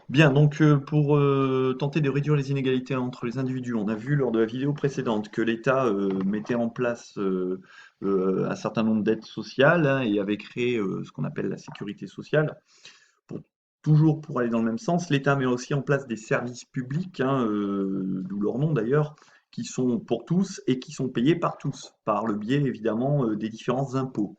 Bien, donc pour tenter de réduire les inégalités entre les individus, on a vu lors de la vidéo précédente que l'État mettait en place un certain nombre d'aides sociales hein, et avait créé ce qu'on appelle la sécurité sociale. Pour, toujours pour aller dans le même sens, l'État met aussi en place des services publics, hein, d'où leur nom d'ailleurs, qui sont pour tous et qui sont payés par tous, par le biais évidemment des différents impôts.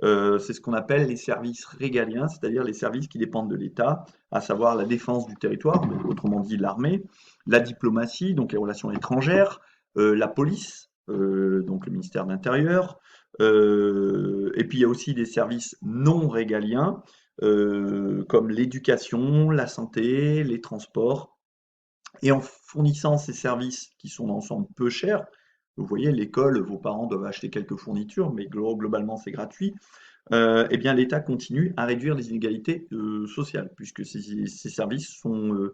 C'est ce qu'on appelle les services régaliens, c'est-à-dire les services qui dépendent de l'État, à savoir la défense du territoire, donc autrement dit l'armée, la diplomatie, donc les relations étrangères, la police, donc le ministère de l'Intérieur, et puis il y a aussi des services non régaliens, comme l'éducation, la santé, les transports. Et en fournissant ces services qui sont dans l'ensemble peu chers, vous voyez, l'école, vos parents doivent acheter quelques fournitures, mais globalement c'est gratuit. Eh bien, l'État continue à réduire les inégalités sociales, puisque ces services sont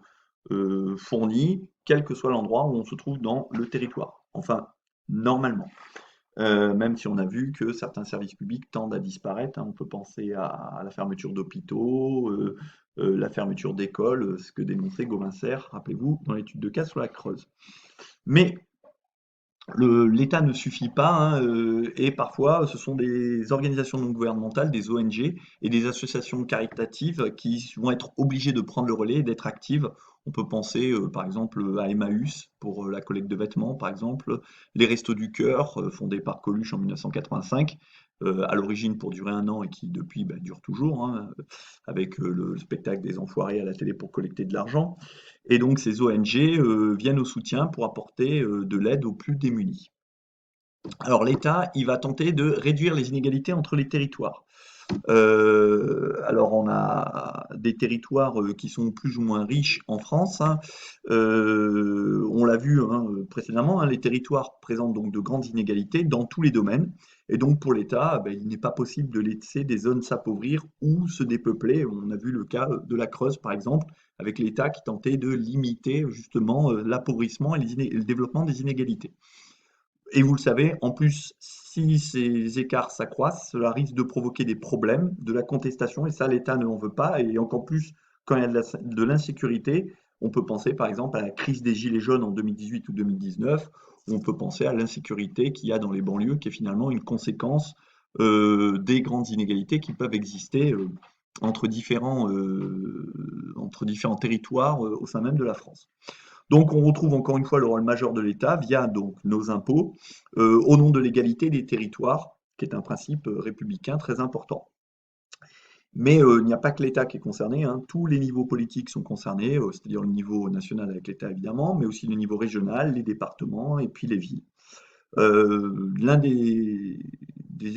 fournis, quel que soit l'endroit où on se trouve dans le territoire. Enfin, normalement. Même si on a vu que certains services publics tendent à disparaître, hein. On peut penser à la fermeture d'hôpitaux, la fermeture d'écoles, ce que dénonçait Gauvin-Serre, rappelez-vous, dans l'étude de cas sur la Creuse. Mais l'État ne suffit pas, hein, et parfois ce sont des organisations non gouvernementales, des ONG et des associations caritatives qui vont être obligées de prendre le relais et d'être actives. On peut penser par exemple à Emmaüs pour la collecte de vêtements, par exemple, les Restos du Cœur, fondés par Coluche en 1985, à l'origine pour durer un an et qui depuis bah, dure toujours, hein, avec le spectacle des Enfoirés à la télé pour collecter de l'argent. Et donc ces ONG viennent au soutien pour apporter de l'aide aux plus démunis. Alors l'État, il va tenter de réduire les inégalités entre les territoires. Alors on a des territoires qui sont plus ou moins riches en France, hein. On l'a vu hein, précédemment, hein, les territoires présentent donc de grandes inégalités dans tous les domaines. Et donc pour l'État, ben, il n'est pas possible de laisser des zones s'appauvrir ou se dépeupler. On a vu le cas de la Creuse par exemple, avec l'État qui tentait de limiter justement l'appauvrissement et le développement des inégalités. Et vous le savez, en plus, si ces écarts s'accroissent, cela risque de provoquer des problèmes, de la contestation, et ça, l'État ne l'en veut pas. Et encore plus, quand il y a de l'insécurité, on peut penser par exemple à la crise des Gilets jaunes en 2018 ou 2019, ou on peut penser à l'insécurité qu'il y a dans les banlieues, qui est finalement une conséquence des grandes inégalités qui peuvent exister entre différents territoires au sein même de la France. Donc on retrouve encore une fois le rôle majeur de l'État via donc nos impôts au nom de l'égalité des territoires, qui est un principe républicain très important. Mais il n'y a pas que l'État qui est concerné, hein. Tous les niveaux politiques sont concernés, c'est-à-dire le niveau national avec l'État évidemment, mais aussi le niveau régional, les départements et puis les villes. L'un des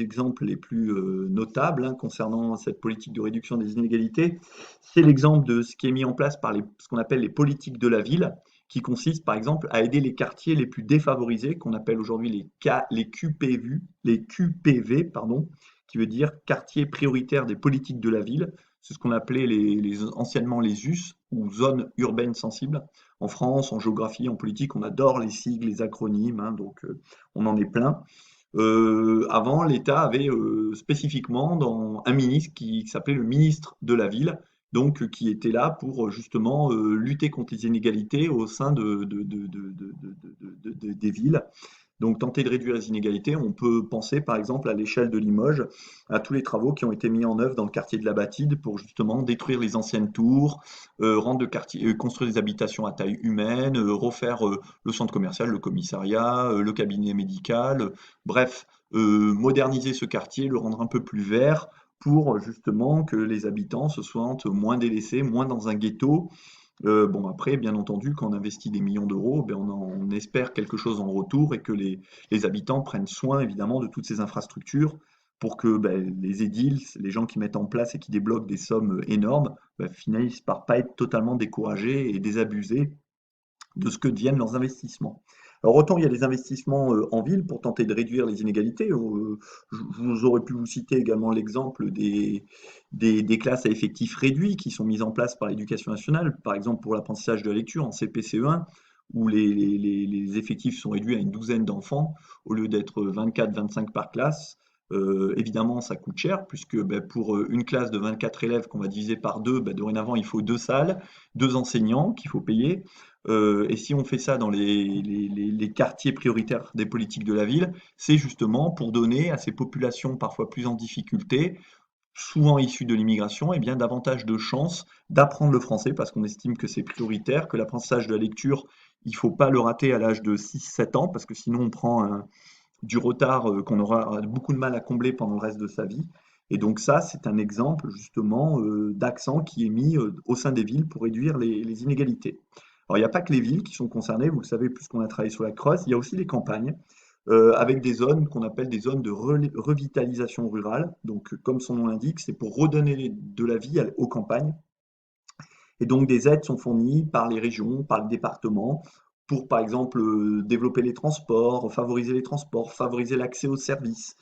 exemples les plus notables hein, concernant cette politique de réduction des inégalités, c'est l'exemple de ce qui est mis en place par ce qu'on appelle les politiques de la ville, qui consiste par exemple à aider les quartiers les plus défavorisés, qu'on appelle aujourd'hui les QPV, les QPV, pardon, qui veut dire quartiers prioritaires des politiques de la ville. C'est ce qu'on appelait anciennement les US, ou zones urbaines sensibles. En France, en géographie, en politique, on adore les sigles, les acronymes, hein, donc on en est plein. Avant, l'État avait spécifiquement un ministre qui s'appelait le ministre de la ville, donc qui était là pour justement lutter contre les inégalités au sein des villes. Donc tenter de réduire les inégalités, on peut penser par exemple à l'échelle de Limoges, à tous les travaux qui ont été mis en œuvre dans le quartier de la Batide pour justement détruire les anciennes tours, rendre le quartier, construire des habitations à taille humaine, refaire le centre commercial, le commissariat, le cabinet médical, bref, moderniser ce quartier, le rendre un peu plus vert pour justement que les habitants se sentent moins délaissés, moins dans un ghetto. Bon après, bien entendu, quand on investit des millions d'euros, ben on espère quelque chose en retour et que les habitants prennent soin évidemment de toutes ces infrastructures pour que ben, les édiles, les gens qui mettent en place et qui débloquent des sommes énormes, ben, finissent par pas être totalement découragés et désabusés de ce que deviennent leurs investissements. Alors autant il y a des investissements en ville pour tenter de réduire les inégalités, vous aurez pu vous citer également l'exemple des classes à effectifs réduits qui sont mises en place par l'éducation nationale, par exemple pour l'apprentissage de la lecture en CP-CE1, où les effectifs sont réduits à une douzaine d'enfants au lieu d'être 24-25 par classe. Évidemment, ça coûte cher puisque pour une classe de 24 élèves qu'on va diviser par deux, dorénavant, il faut deux salles, deux enseignants qu'il faut payer. Et si on fait ça dans les quartiers prioritaires des politiques de la ville, c'est justement pour donner à ces populations parfois plus en difficulté, souvent issus de l'immigration, eh bien, davantage de chances d'apprendre le français parce qu'on estime que c'est prioritaire, que l'apprentissage de la lecture, il ne faut pas le rater à l'âge de 6-7 ans parce que sinon on prend du retard qu'on aura beaucoup de mal à combler pendant le reste de sa vie. Et donc ça, c'est un exemple justement d'accent qui est mis au sein des villes pour réduire les inégalités. Alors il n'y a pas que les villes qui sont concernées, vous le savez, puisqu'on a travaillé sur la Creuse, il y a aussi les campagnes avec des zones qu'on appelle des zones de revitalisation rurale. Donc, comme son nom l'indique, c'est pour redonner de la vie aux campagnes. Et donc, des aides sont fournies par les régions, par le département, pour, par exemple, développer les transports, favoriser l'accès aux services.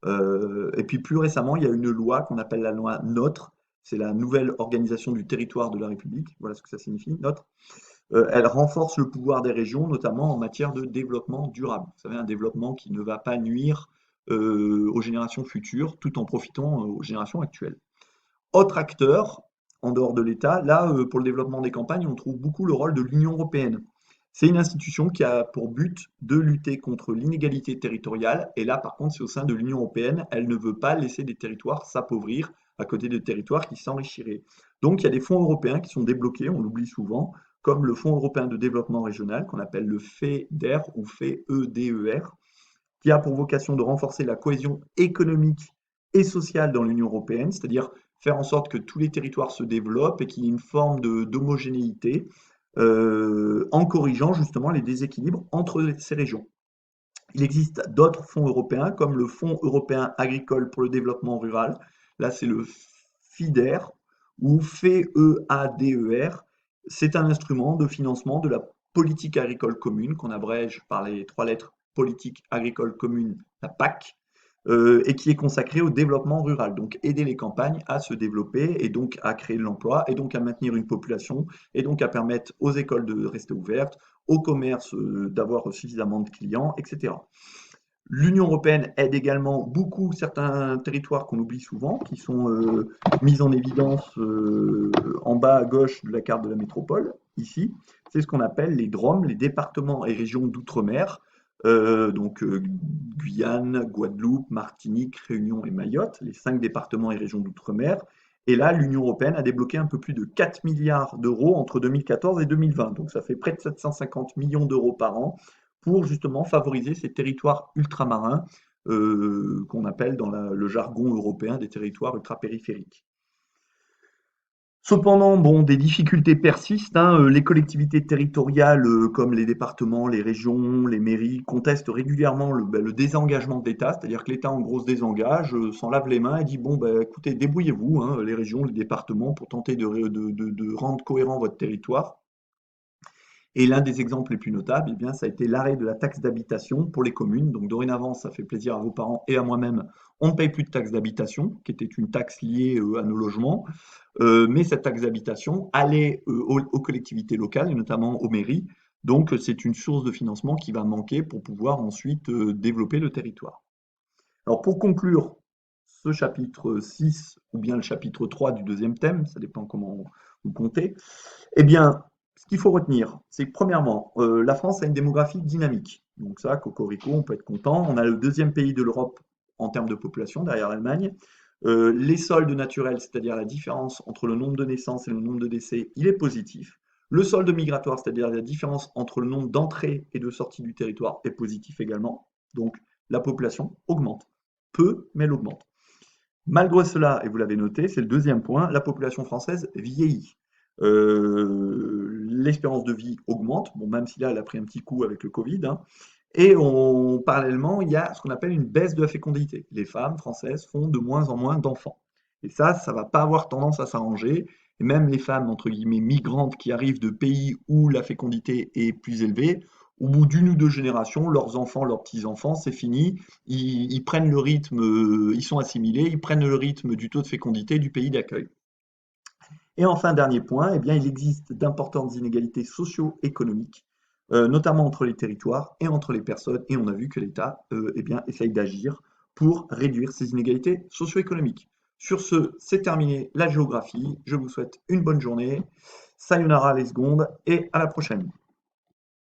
Et puis, plus récemment, il y a une loi qu'on appelle la loi NOTRe. C'est la nouvelle organisation du territoire de la République. Voilà ce que ça signifie, NOTRe. Elle renforce le pouvoir des régions, notamment en matière de développement durable. Vous savez, un développement qui ne va pas nuire aux générations futures, tout en profitant aux générations actuelles. Autre acteur, en dehors de l'État, là, pour le développement des campagnes, on trouve beaucoup le rôle de l'Union européenne. C'est une institution qui a pour but de lutter contre l'inégalité territoriale. Et là, par contre, c'est au sein de l'Union européenne. Elle ne veut pas laisser des territoires s'appauvrir à côté de territoires qui s'enrichiraient. Donc, il y a des fonds européens qui sont débloqués, on l'oublie souvent, comme le Fonds européen de développement régional, qu'on appelle le FEDER ou FEDER, qui a pour vocation de renforcer la cohésion économique et sociale dans l'Union européenne, c'est-à-dire faire en sorte que tous les territoires se développent et qu'il y ait une forme d'homogénéité en corrigeant justement les déséquilibres entre ces régions. Il existe d'autres fonds européens, comme le Fonds européen agricole pour le développement rural. Là, c'est le FIDER ou FEADER. C'est un instrument de financement de la politique agricole commune, qu'on abrège par les trois lettres politique agricole commune, la PAC, et qui est consacré au développement rural. Donc aider les campagnes à se développer et donc à créer de l'emploi et donc à maintenir une population et donc à permettre aux écoles de rester ouvertes, aux commerces d'avoir suffisamment de clients, etc. L'Union européenne aide également beaucoup certains territoires qu'on oublie souvent, qui sont mis en évidence en bas à gauche de la carte de la métropole, ici. C'est ce qu'on appelle les DROM, les départements et régions d'outre-mer, Guyane, Guadeloupe, Martinique, Réunion et Mayotte, les 5 départements et régions d'outre-mer. Et là, l'Union européenne a débloqué un peu plus de 4 milliards d'euros entre 2014 et 2020. Donc ça fait près de 750 millions d'euros par an pour justement favoriser ces territoires ultramarins qu'on appelle dans le jargon européen des territoires ultrapériphériques. Cependant, bon, des difficultés persistent, hein, les collectivités territoriales, comme les départements, les régions, les mairies, contestent régulièrement le désengagement de l'État, c'est-à-dire que l'État, en gros, se désengage, s'en lave les mains et dit: «Bon, écoutez, débrouillez-vous, hein, les régions, les départements, pour tenter de rendre cohérent votre territoire». Et l'un des exemples les plus notables, eh bien, ça a été l'arrêt de la taxe d'habitation pour les communes. Donc dorénavant, ça fait plaisir à vos parents et à moi-même, on ne paye plus de taxe d'habitation, qui était une taxe liée à nos logements. Mais cette taxe d'habitation allait aux collectivités locales, et notamment aux mairies. Donc c'est une source de financement qui va manquer pour pouvoir ensuite développer le territoire. Alors pour conclure ce chapitre 6 ou bien le chapitre 3 du deuxième thème, ça dépend comment vous comptez, eh bien, ce qu'il faut retenir, c'est que premièrement, la France a une démographie dynamique. Donc ça, cocorico, on peut être content. On a le deuxième pays de l'Europe en termes de population, derrière l'Allemagne. Les soldes naturels, c'est-à-dire la différence entre le nombre de naissances et le nombre de décès, il est positif. Le solde migratoire, c'est-à-dire la différence entre le nombre d'entrées et de sorties du territoire, est positif également. Donc la population augmente. Peu, mais elle augmente. Malgré cela, et vous l'avez noté, c'est le deuxième point, la population française vieillit. L'espérance de vie augmente, bon, même si là, elle a pris un petit coup avec le Covid, hein, et parallèlement, il y a ce qu'on appelle une baisse de la fécondité. Les femmes françaises font de moins en moins d'enfants. Et ça ne va pas avoir tendance à s'arranger. Et même les femmes, entre guillemets, migrantes qui arrivent de pays où la fécondité est plus élevée, au bout d'une ou deux générations, leurs enfants, leurs petits-enfants, c'est fini. Ils prennent le rythme, ils sont assimilés, ils prennent le rythme du taux de fécondité du pays d'accueil. Et enfin, dernier point, eh bien, il existe d'importantes inégalités socio-économiques, notamment entre les territoires et entre les personnes, et on a vu que l'État eh bien, essaye d'agir pour réduire ces inégalités socio-économiques. Sur ce, c'est terminé la géographie. Je vous souhaite une bonne journée. Sayonara les secondes et à la prochaine.